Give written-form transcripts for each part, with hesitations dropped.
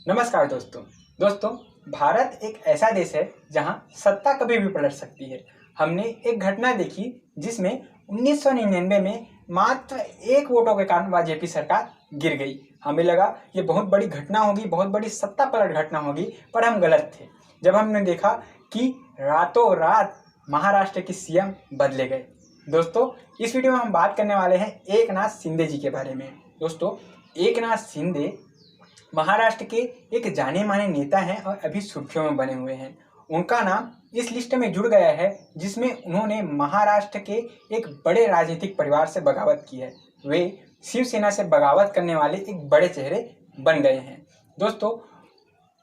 नमस्कार दोस्तों भारत एक ऐसा देश है जहां सत्ता कभी भी पलट सकती है। हमने एक घटना देखी जिसमें 1999 में मात्र एक वोटों के कारण वाजपेयी सरकार गिर गई। हमें लगा ये बहुत बड़ी घटना होगी, बहुत बड़ी सत्ता पलट घटना होगी, पर हम गलत थे जब हमने देखा कि रातों रात महाराष्ट्र के सीएम बदले गए। दोस्तों, इस वीडियो में हम बात करने वाले हैं एकनाथ शिंदे जी के बारे में। दोस्तों, एकनाथ शिंदे महाराष्ट्र के एक जाने माने नेता हैं और अभी सुर्खियों में बने हुए हैं। उनका नाम इस लिस्ट में जुड़ गया है जिसमें उन्होंने महाराष्ट्र के एक बड़े राजनीतिक परिवार से बगावत की है। वे शिवसेना से बगावत करने वाले एक बड़े चेहरे बन गए हैं। दोस्तों,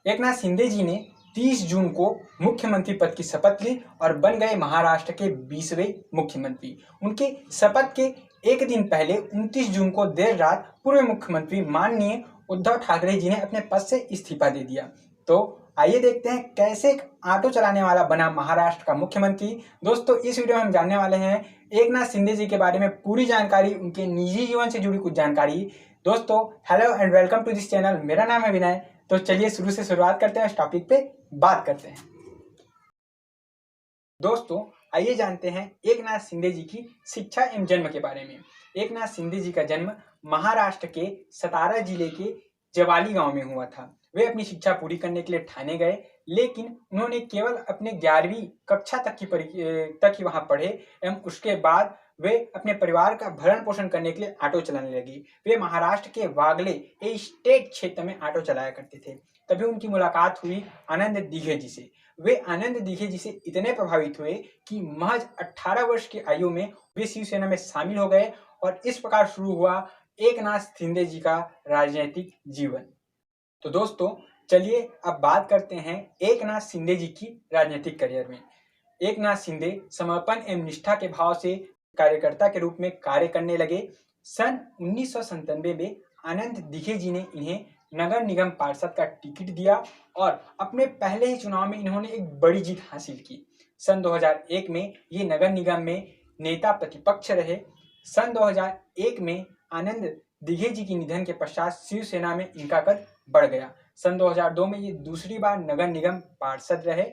एकनाथ शिंदे जी ने 30 जून को मुख्यमंत्री पद की शपथ ली और बन गए महाराष्ट्र के 20वें मुख्यमंत्री। उनके शपथ के एक दिन पहले 29 जून को देर रात पूर्व मुख्यमंत्री माननीय उद्धव ठाकरे जी ने अपने पद से इस्तीफा दे दिया। तो आइए देखते हैं कैसे एक ऑटो चलाने वाला बना महाराष्ट्र का मुख्यमंत्री। दोस्तों, इस वीडियो में हम जानने वाले हैं एकनाथ शिंदे जी के बारे में पूरी जानकारी, उनके निजी जीवन से जुड़ी कुछ जानकारी। दोस्तों, hello and welcome to this channel. मेरा नाम है विनय। तो चलिए शुरू से शुरुआत करते हैं, इस टॉपिक पे बात करते हैं। दोस्तों, आइए जानते हैं एकनाथ शिंदे जी की शिक्षा एवं जन्म के बारे में। एकनाथ शिंदे जी का जन्म महाराष्ट्र के सतारा जिले के जवाली गांव में हुआ था। वे अपनी शिक्षा पूरी करने के लिए ठाणे गए, लेकिन उन्होंने केवल अपने 11वीं कक्षा तक ही वहां पढ़े एवं उसके बाद वे अपने परिवार का भरण पोषण करने के लिए ऑटो चलाने लगी। वे महाराष्ट्र के वागले स्टेट क्षेत्र में ऑटो चलाया करते थे। तभी उनकी मुलाकात हुई आनंद दिघे जी से। वे आनंद दिघे जी से इतने प्रभावित हुए कि महज 18 वर्ष की आयु में वे शिवसेना में शामिल हो गए और इस प्रकार शुरू हुआ एकनाथ शिंदे जी का राजनीतिक जीवन। तो दोस्तों, चलिए अब बात करते हैं एकनाथ शिंदे जी की राजनीतिक करियर में। एकनाथ शिंदे समर्पण एवं निष्ठा के भाव से कार्यकर्ता के रूप में कार्य करने लगे। सन 1997 में आनंद दिघे जी ने इन्हें नगर निगम पार्षद का टिकट दिया और अपने पहले ही चुनाव में इन्होंने एक बड़ी जीत हासिल की। सन 2001 में ये नगर निगम में नेता प्रतिपक्ष रहे। सन 2001 में आनंद दिघे जी के निधन के पश्चात शिवसेना में इनका कद बढ़ गया। सन 2002 में ये दूसरी बार नगर निगम पार्षद रहे।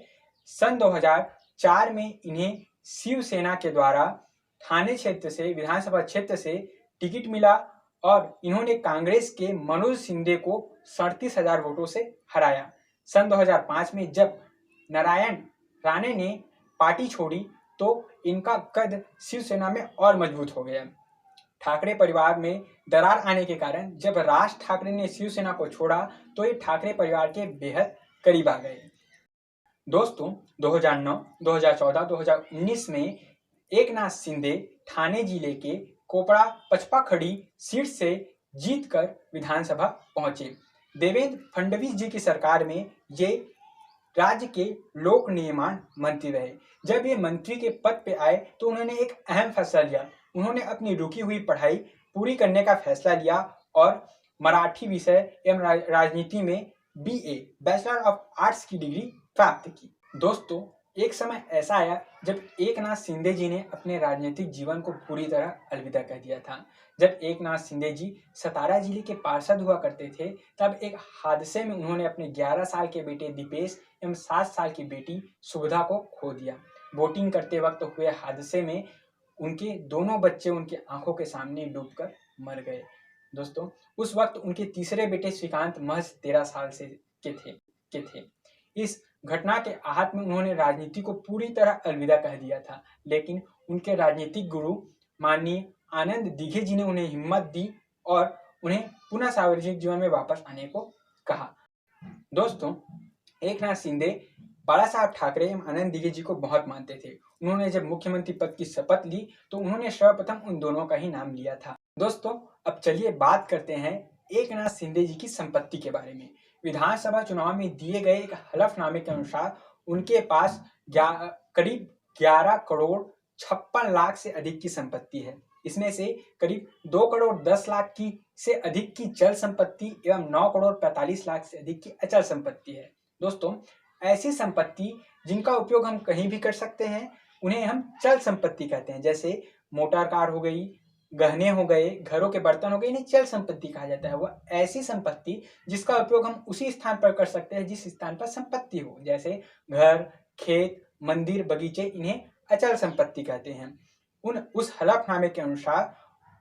सन 2004 में इन्हें शिवसेना के द्वारा ठाणे क्षेत्र से, विधानसभा क्षेत्र से टिकट मिला और इन्होंने कांग्रेस के मनोज शिंदे को 37,000 वोटों से हराया। सन 2005 में जब नारायण राणे ने पार्टी छोड़ी तो इनका कद शिवसेना में और मजबूत हो गया। ठाकरे परिवार में दरार आने के कारण जब राज ठाकरे ने शिवसेना को छोड़ा तो ये ठाकरे परिवार के बेहद करीब आ गए। दोस्तों, 2009, 2014, 2019 में एकनाथ शिंदे ठाणे जिले के कोपड़ा पचपाखड़ी सीट से जीतकर विधानसभा पहुंचे। देवेंद्र फडणवीस जी की सरकार में ये राज्य के लोक निर्माण मंत्री रहे। जब ये मंत्री के पद पे आए तो उन्होंने एक अहम फैसला लिया। उन्होंने अपनी रुकी हुई पढ़ाई पूरी करने का फैसला लिया और मराठी विषय एवं राजनीति में BA बैचलर ऑफ आर्ट्स की डिग्री प्राप्त की। दोस्तों, एक समय ऐसा आया जब एकनाथ शिंदे जी ने अपने राजनीतिक जीवन को पूरी तरह अलविदा कह दिया था। जब एकनाथ शिंदे जी सतारा जिले के पार्षद हुआ करते थे तब एक हादसे में उन्होंने अपने 11 साल के बेटे दीपेश एवं 7 साल की बेटी सुविधा को खो दिया। वोटिंग करते वक्त हुए हादसे में उनके दोनों बच्चे उनकी आंखों के सामने डूबकर मर गए। दोस्तों, उस वक्त उनके तीसरे बेटे श्रीकांत महज 13 साल के थे। इस घटना के आहत में उन्होंने राजनीति को पूरी तरह अलविदा कह दिया था, लेकिन उनके राजनीतिक गुरु माननीय आनंद दिघे जी ने उन्हें हिम्मत दी और उन्हें पुनः सार्वजनिक जीवन में वापस आने को कहा। दोस्तों, एकनाथ शिंदे बाला साहब ठाकरे एवं आनंद दिघे जी को बहुत मानते थे। उन्होंने जब मुख्यमंत्री पद की शपथ ली तो उन्होंने सर्वप्रथम उन दोनों का ही नाम लिया था। दोस्तों, अब चलिए बात करते हैं एकनाथ शिंदे जी की संपत्ति के बारे में। विधानसभा चुनाव में दिए गए एक हलफनामे के अनुसार उनके पास करीब 11 करोड़ 56 लाख से अधिक की संपत्ति है। इसमें से करीब 2 करोड़ 10 लाख की से अधिक की चल संपत्ति एवं 9 करोड़ 45 लाख से अधिक की अचल संपत्ति है। दोस्तों, ऐसी संपत्ति जिनका उपयोग हम कहीं भी कर सकते हैं उन्हें हम चल संपत्ति कहते हैं। जैसे मोटर कार हो गई, गहने हो गए, घरों के बर्तन हो गए, इन्हें चल संपत्ति कहा जाता है। वह ऐसी संपत्ति जिसका उपयोग हम उसी स्थान पर कर सकते हैं जिस स्थान पर संपत्ति हो, जैसे घर, खेत, मंदिर, बगीचे, इन्हें अचल संपत्ति कहते हैं। उस हलफनामे के अनुसार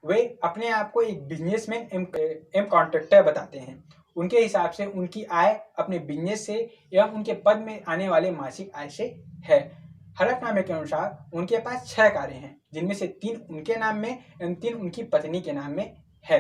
वे अपने आप को एक बिजनेसमैन एम कॉन्ट्रैक्टर बताते हैं। उनके हिसाब से उनकी आय अपने बिजनेस से एवं उनके पद में आने वाले मासिक आय से है। हलफनामे के अनुसार उनके पास 6 कारें हैं, जिनमें से 3 उनके नाम में एवं 3 उनकी पत्नी के नाम में है।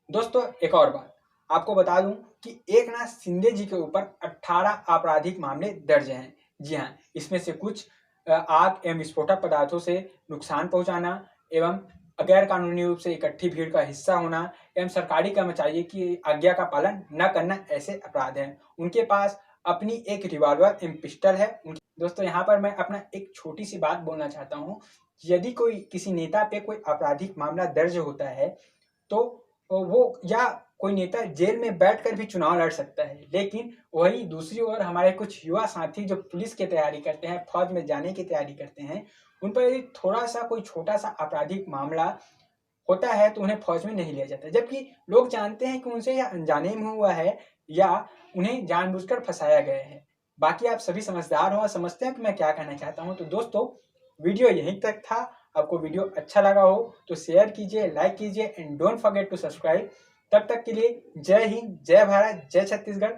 दोस्तों एक और बात आपको बता दूं कि एकनाथ शिंदे जी के ऊपर 18 आपराधिक मामले दर्ज हैं। जी हाँ, इसमें से कुछ आग एवं विस्फोटक पदार्थों से नुकसान पहुंचाना एवं गैर कानूनी रूप से इकट्ठी भीड़ का हिस्सा होना एवं सरकारी कर्मचारी की आज्ञा का पालन न करना ऐसे अपराध हैं। उनके पास अपनी एक रिवॉल्वर एवं पिस्टल है। दोस्तों यहाँ पर मैं अपना एक छोटी सी बात बोलना चाहता हूँ। यदि कोई किसी नेता पे कोई आपराधिक मामला दर्ज होता है तो वो या कोई नेता जेल में बैठकर भी चुनाव लड़ सकता है, लेकिन वही दूसरी ओर हमारे कुछ युवा साथी जो पुलिस की तैयारी करते हैं, फौज में जाने की तैयारी करते हैं, उन पर यदि थोड़ा सा कोई छोटा सा आपराधिक मामला होता है तो उन्हें फौज में नहीं लिया जाता, जबकि लोग जानते हैं कि उनसे यह अनजाने में हुआ है या उन्हें जानबूझकर फंसाया गया है। बाकी आप सभी समझदार हो और समझते हैं कि मैं क्या कहना चाहता हूँ। तो दोस्तों वीडियो यहीं तक था। आपको वीडियो अच्छा लगा हो तो शेयर कीजिए, लाइक कीजिए and don't forget to subscribe. तब तक के लिए जय हिंद, जय भारत, जय छत्तीसगढ़।